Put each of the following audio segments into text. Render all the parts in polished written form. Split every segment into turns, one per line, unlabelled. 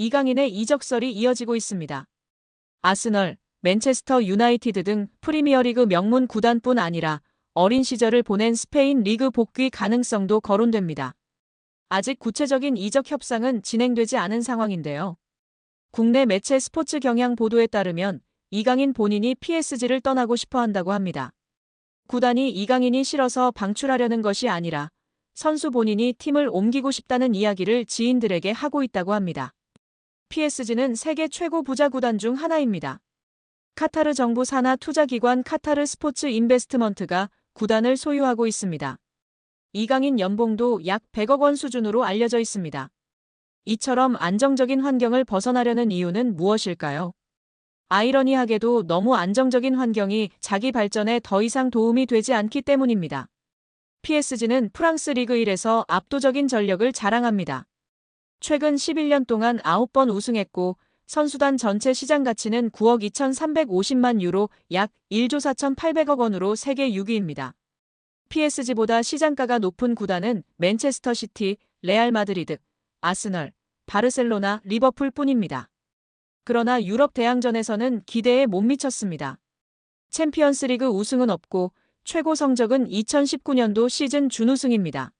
이강인의 이적설이 이어지고 있습니다. 아스널, 맨체스터 유나이티드 등 프리미어리그 명문 구단뿐 아니라 어린 시절을 보낸 스페인 리그 복귀 가능성도 거론됩니다. 아직 구체적인 이적 협상은 진행되지 않은 상황인데요. 국내 매체 스포츠 경향 보도에 따르면 이강인 본인이 PSG를 떠나고 싶어 한다고 합니다. 구단이 이강인이 싫어서 방출하려는 것이 아니라 선수 본인이 팀을 옮기고 싶다는 이야기를 지인들에게 하고 있다고 합니다. PSG는 세계 최고 부자 구단 중 하나입니다. 카타르 정부 산하 투자기관 카타르 스포츠 인베스트먼트가 구단을 소유하고 있습니다. 이강인 연봉도 약 100억 원 수준으로 알려져 있습니다. 이처럼 안정적인 환경을 벗어나려는 이유는 무엇일까요? 아이러니하게도 너무 안정적인 환경이 자기 발전에 더 이상 도움이 되지 않기 때문입니다. PSG는 프랑스 리그 1에서 압도적인 전력을 자랑합니다. 최근 11년 동안 9번 우승했고 선수단 전체 시장 가치는 9억 2,350만 유로 약 1조 4,800억 원으로 세계 6위입니다. PSG보다 시장가가 높은 구단은 맨체스터 시티, 레알 마드리드, 아스널, 바르셀로나, 리버풀 뿐입니다. 그러나 유럽 대항전에서는 기대에 못 미쳤습니다. 챔피언스리그 우승은 없고 최고 성적은 2019년도 시즌 준우승입니다.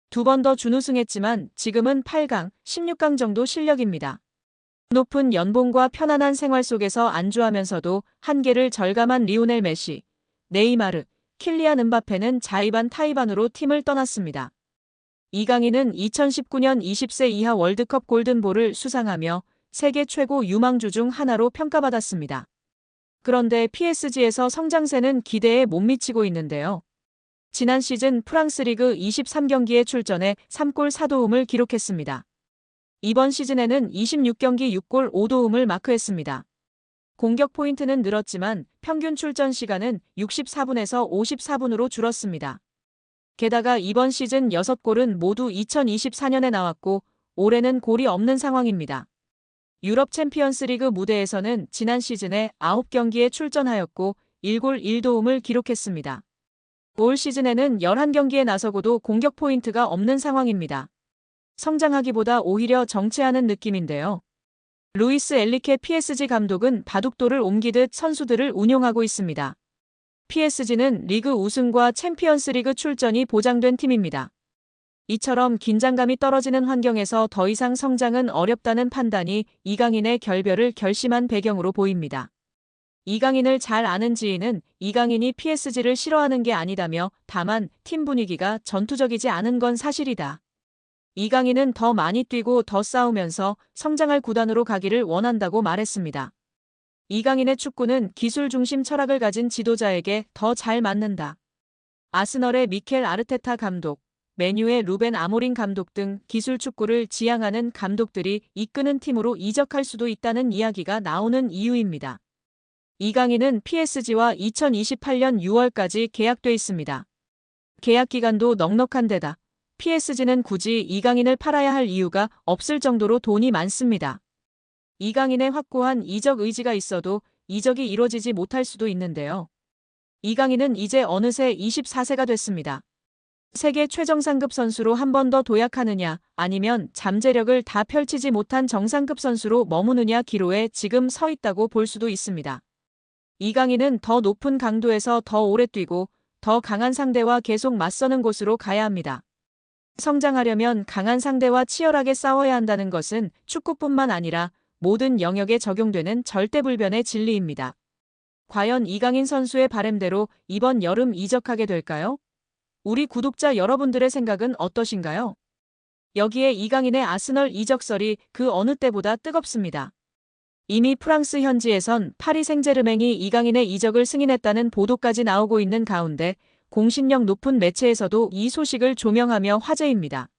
두 번 더 준우승했지만 지금은 8강, 16강 정도 실력입니다. 높은 연봉과 편안한 생활 속에서 안주하면서도 한계를 절감한 리오넬 메시, 네이마르, 킬리안 음바페는 자의반 타의반으로 팀을 떠났습니다. 이강인은 2019년 20세 이하 월드컵 골든볼을 수상하며 세계 최고 유망주 중 하나로 평가받았습니다. 그런데 PSG에서 성장세는 기대에 못 미치고 있는데요. 지난 시즌 프랑스 리그 23경기에 출전해 3골 4도움을 기록했습니다. 이번 시즌에는 26경기 6골 5도움을 마크했습니다. 공격 포인트는 늘었지만 평균 출전 시간은 64분에서 54분으로 줄었습니다. 게다가 이번 시즌 6골은 모두 2024년에 나왔고 올해는 골이 없는 상황입니다. 유럽 챔피언스리그 무대에서는 지난 시즌에 9경기에 출전하였고 1골 1도움을 기록했습니다. 올 시즌에는 11경기에 나서고도 공격 포인트가 없는 상황입니다. 성장하기보다 오히려 정체하는 느낌인데요. 루이스 엘리케 PSG 감독은 바둑돌을 옮기듯 선수들을 운용하고 있습니다. PSG는 리그 우승과 챔피언스리그 출전이 보장된 팀입니다. 이처럼 긴장감이 떨어지는 환경에서 더 이상 성장은 어렵다는 판단이 이강인의 결별을 결심한 배경으로 보입니다. 이강인을 잘 아는 지인은 이강인이 PSG를 싫어하는 게 아니다며 다만 팀 분위기가 전투적이지 않은 건 사실이다. 이강인은 더 많이 뛰고 더 싸우면서 성장할 구단으로 가기를 원한다고 말했습니다. 이강인의 축구는 기술 중심 철학을 가진 지도자에게 더 잘 맞는다. 아스널의 미켈 아르테타 감독, 맨유의 루벤 아모린 감독 등 기술 축구를 지향하는 감독들이 이끄는 팀으로 이적할 수도 있다는 이야기가 나오는 이유입니다. 이강인은 PSG와 2028년 6월까지 계약돼 있습니다. 계약 기간도 넉넉한 데다 PSG는 굳이 이강인을 팔아야 할 이유가 없을 정도로 돈이 많습니다. 이강인의 확고한 이적 의지가 있어도 이적이 이뤄지지 못할 수도 있는데요. 이강인은 이제 어느새 24세가 됐습니다. 세계 최정상급 선수로 한 번 더 도약하느냐 아니면 잠재력을 다 펼치지 못한 정상급 선수로 머무느냐 기로에 지금 서 있다고 볼 수도 있습니다. 이강인은 더 높은 강도에서 더 오래 뛰고 더 강한 상대와 계속 맞서는 곳으로 가야 합니다. 성장하려면 강한 상대와 치열하게 싸워야 한다는 것은 축구뿐만 아니라 모든 영역에 적용되는 절대불변의 진리입니다. 과연 이강인 선수의 바람대로 이번 여름 이적하게 될까요? 우리 구독자 여러분들의 생각은 어떠신가요? 여기에 이강인의 아스널 이적설이 그 어느 때보다 뜨겁습니다. 이미 프랑스 현지에선 파리 생제르맹이 이강인의 이적을 승인했다는 보도까지 나오고 있는 가운데 공신력 높은 매체에서도 이 소식을 조명하며 화제입니다.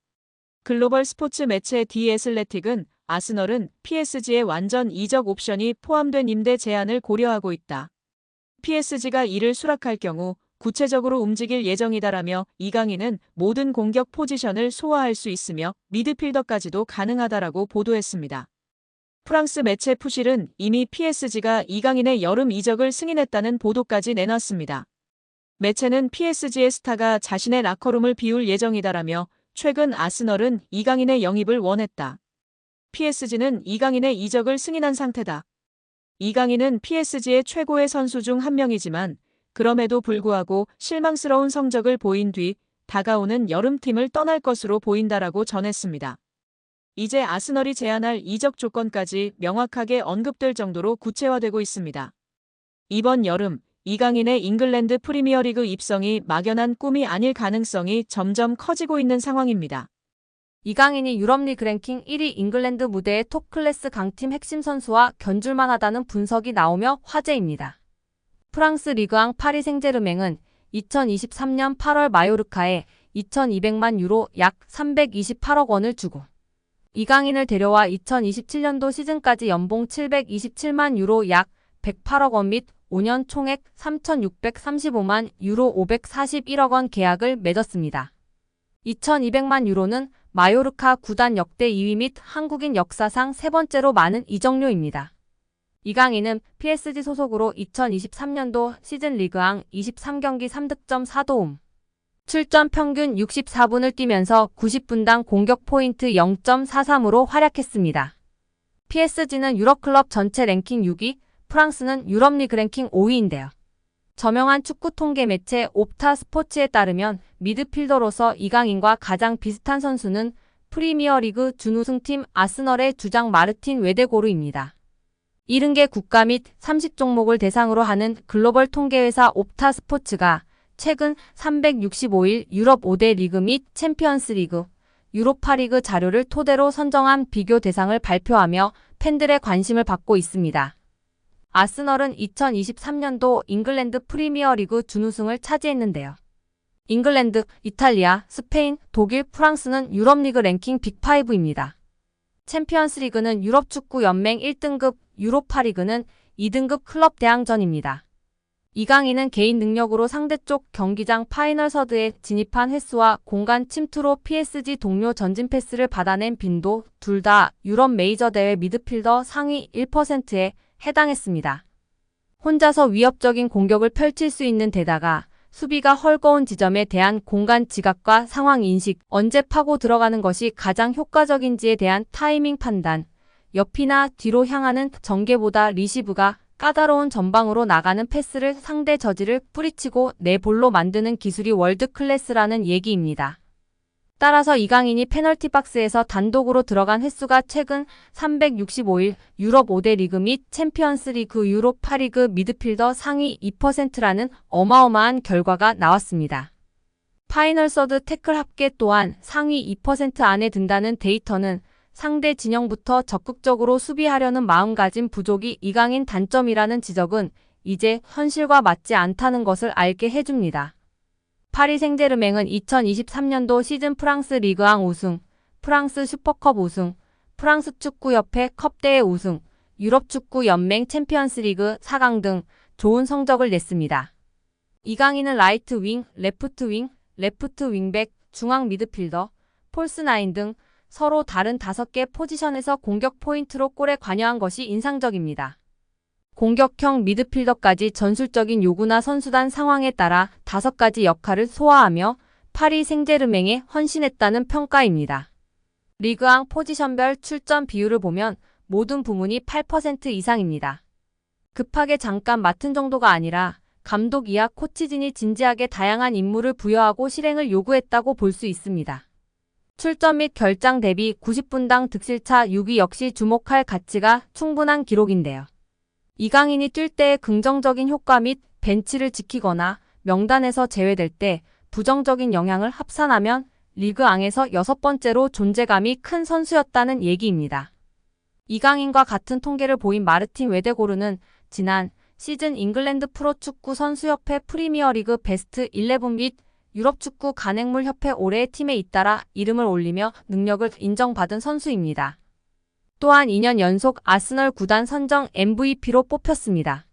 글로벌 스포츠 매체 디 애슬레틱은 아스널은 PSG의 완전 이적 옵션이 포함된 임대 제한을 고려하고 있다. PSG가 이를 수락할 경우 구체적으로 움직일 예정이다라며 이강인은 모든 공격 포지션을 소화할 수 있으며 미드필더까지도 가능하다라고 보도했습니다. 프랑스 매체 푸실은 이미 PSG가 이강인의 여름 이적을 승인했다는 보도까지 내놨습니다. 매체는 PSG의 스타가 자신의 라커룸을 비울 예정이다라며 최근 아스널은 이강인의 영입을 원했다. PSG는 이강인의 이적을 승인한 상태다. 이강인은 PSG의 최고의 선수 중 한 명이지만 그럼에도 불구하고 실망스러운 성적을 보인 뒤 다가오는 여름팀을 떠날 것으로 보인다라고 전했습니다. 이제 아스널이 제안할 이적 조건까지 명확하게 언급될 정도로 구체화되고 있습니다. 이번 여름 이강인의 잉글랜드 프리미어리그 입성이 막연한 꿈이 아닐 가능성이 점점 커지고 있는 상황입니다.
이강인이 유럽리그 랭킹 1위 잉글랜드 무대의 톱클래스 강팀 핵심 선수와 견줄만 하다는 분석이 나오며 화제입니다. 프랑스 리그앙 파리 생제르맹은 2023년 8월 마요르카에 2,200만 유로 약 328억 원을 주고 이강인을 데려와 2027년도 시즌까지 연봉 727만 유로 약 108억 원 및 5년 총액 3,635만 유로 541억 원 계약을 맺었습니다. 2,200만 유로는 마요르카 구단 역대 2위 및 한국인 역사상 세 번째로 많은 이적료입니다. 이강인은 PSG 소속으로 2023년도 시즌 리그앙 23경기 3득점 4도움, 출전 평균 64분을 뛰면서 90분당 공격 포인트 0.43으로 활약했습니다. PSG는 유럽클럽 전체 랭킹 6위, 프랑스는 유럽리그 랭킹 5위인데요. 저명한 축구 통계 매체 옵타 스포츠에 따르면 미드필더로서 이강인과 가장 비슷한 선수는 프리미어리그 준우승팀 아스널의 주장 마르틴 웨데고르입니다. 70개 국가 및 30종목을 대상으로 하는 글로벌 통계회사 옵타 스포츠가 최근 365일 유럽 5대 리그 및 챔피언스 리그, 유로파리그 자료를 토대로 선정한 비교 대상을 발표하며 팬들의 관심을 받고 있습니다. 아스널은 2023년도 잉글랜드 프리미어리그 준우승을 차지했는데요. 잉글랜드, 이탈리아, 스페인, 독일, 프랑스는 유럽리그 랭킹 빅5입니다. 챔피언스리그는 유럽축구연맹 1등급, 유로파리그는 2등급 클럽 대항전입니다. 이강인은 개인 능력으로 상대쪽 경기장 파이널 서드에 진입한 횟수와 공간 침투로 PSG 동료 전진 패스를 받아낸 빈도 둘 다 유럽 메이저 대회 미드필더 상위 1%에 해당했습니다. 혼자서 위협적인 공격을 펼칠 수 있는 데다가 수비가 헐거운 지점에 대한 공간 지각과 상황 인식, 언제 파고 들어가는 것이 가장 효과적인지에 대한 타이밍 판단, 옆이나 뒤로 향하는 전개보다 리시브가 까다로운 전방으로 나가는 패스를 상대 저지를 뿌리치고 내 볼로 만드는 기술이 월드 클래스라는 얘기입니다. 따라서 이강인이 페널티 박스에서 단독으로 들어간 횟수가 최근 365일 유럽 5대 리그 및 챔피언스 리그 유로파리그 미드필더 상위 2%라는 어마어마한 결과가 나왔습니다. 파이널 서드 태클 합계 또한 상위 2% 안에 든다는 데이터는 상대 진영부터 적극적으로 수비하려는 마음가짐 부족이 이강인 단점이라는 지적은 이제 현실과 맞지 않다는 것을 알게 해줍니다. 파리 생제르맹은 2023년도 시즌 프랑스 리그앙 우승, 프랑스 슈퍼컵 우승, 프랑스 축구협회 컵대회 우승, 유럽축구연맹 챔피언스리그 4강 등 좋은 성적을 냈습니다. 이강인은 라이트 윙, 레프트 윙백, 중앙 미드필더, 폴스9 등 서로 다른 5개 포지션에서 공격 포인트로 골에 관여한 것이 인상적입니다. 공격형 미드필더까지 전술적인 요구나 선수단 상황에 따라 5가지 역할을 소화하며 파리 생제르맹에 헌신했다는 평가입니다. 리그앙 포지션별 출전 비율을 보면 모든 부문이 8% 이상입니다. 급하게 잠깐 맡은 정도가 아니라 감독 이하 코치진이 진지하게 다양한 임무를 부여하고 실행을 요구했다고 볼 수 있습니다. 출전 및 결장 대비 90분당 득실차 6위 역시 주목할 가치가 충분한 기록인데요. 이강인이 뛸 때의 긍정적인 효과 및 벤치를 지키거나 명단에서 제외될 때 부정적인 영향을 합산하면 리그앙에서 6번째로 존재감이 큰 선수였다는 얘기입니다. 이강인과 같은 통계를 보인 마르틴 웨데고르는 지난 시즌 잉글랜드 프로축구 선수협회 프리미어리그 베스트 11 및 유럽축구 간행물협회 올해의 팀에 잇따라 이름을 올리며 능력을 인정받은 선수입니다. 또한 2년 연속 아스널 구단 선정 MVP로 뽑혔습니다.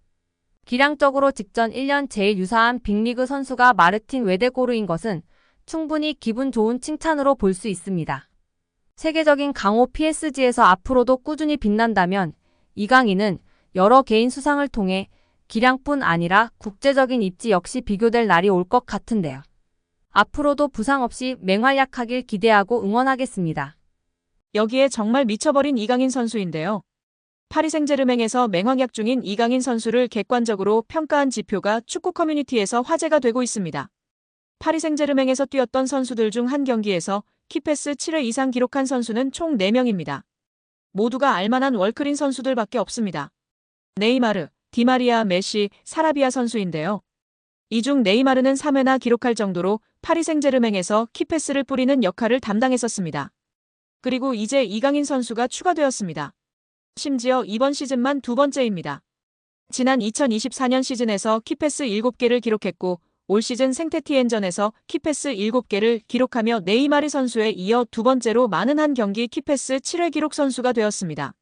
기량적으로 직전 1년 제일 유사한 빅리그 선수가 마르틴 웨데고르인 것은 충분히 기분 좋은 칭찬으로 볼 수 있습니다. 세계적인 강호 PSG에서 앞으로도 꾸준히 빛난다면 이강인은 여러 개인 수상을 통해 기량뿐 아니라 국제적인 입지 역시 비교될 날이 올 것 같은데요. 앞으로도 부상 없이 맹활약하길 기대하고 응원하겠습니다.
여기에 정말 미쳐버린 이강인 선수인데요. 파리 생제르맹에서 맹활약 중인 이강인 선수를 객관적으로 평가한 지표가 축구 커뮤니티에서 화제가 되고 있습니다. 파리 생제르맹에서 뛰었던 선수들 중 한 경기에서 키패스 7회 이상 기록한 선수는 총 4명입니다. 모두가 알만한 월클인 선수들밖에 없습니다. 네이마르, 디마리아, 메시, 사라비아 선수인데요. 이 중 네이마르는 3회나 기록할 정도로 파리 생제르맹에서 키패스를 뿌리는 역할을 담당했었습니다. 그리고 이제 이강인 선수가 추가되었습니다. 심지어 이번 시즌만 2번째입니다. 지난 2024년 시즌에서 키패스 7개를 기록했고 올 시즌 생테티엔전에서 키패스 7개를 기록하며 네이마르 선수에 이어 2번째로 많은 한 경기 키패스 7회 기록 선수가 되었습니다.